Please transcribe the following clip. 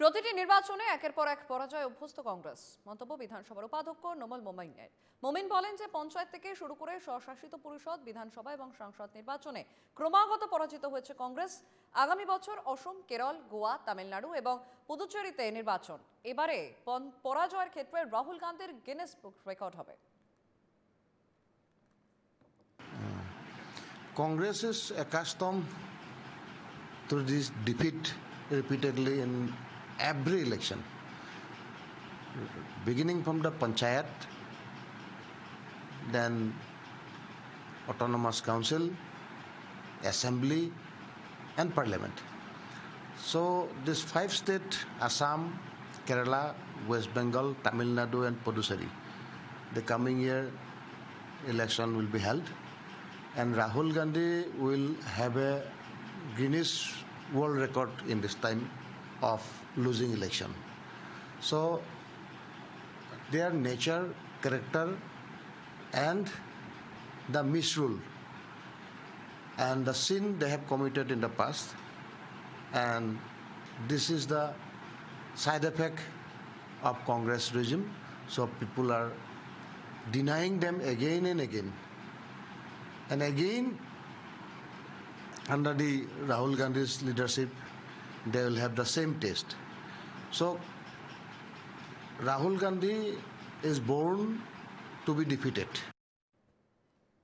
প্রতিটি নির্বাচনে একের পর এক পরাজয় অভ্যস্ত কংগ্রেস। মন্তব্য বিধানসভার উপাধ্যক্ষ নোমাল মোমিনের। মোমিন বলেন যে পঞ্চায়েত থেকে শুরু করে স্বশাসিত পরিষদ, বিধানসভা এবং সংসদ নির্বাচনে ক্রমাগত পরাজিত হয়েছে কংগ্রেস। আগামী বছর অসম, কেরল, গোয়া, তামিলনাড়ু এবং পুদুচেরিতে নির্বাচন। এবারে পরাজয়ের ক্ষেত্রে রাহুল গান্ধীর গিনেস বুক রেকর্ড হবে। Congress is accustomed to this defeat repeatedly in every election, beginning from the panchayat, then autonomous council, assembly, and parliament. So this 5 state, Assam, Kerala, West Bengal, Tamil Nadu, and Puducherry, the coming year election will be held, and Rahul Gandhi will have a Guinness World Record in this time of losing election. So their nature, character, and the misrule and the sin they have committed in the past, and this is the side effect of Congress regime. So people are denying them again and again. And again, under the Rahul Gandhi's leadership, they will have the same taste. So Rahul Gandhi is born to be defeated.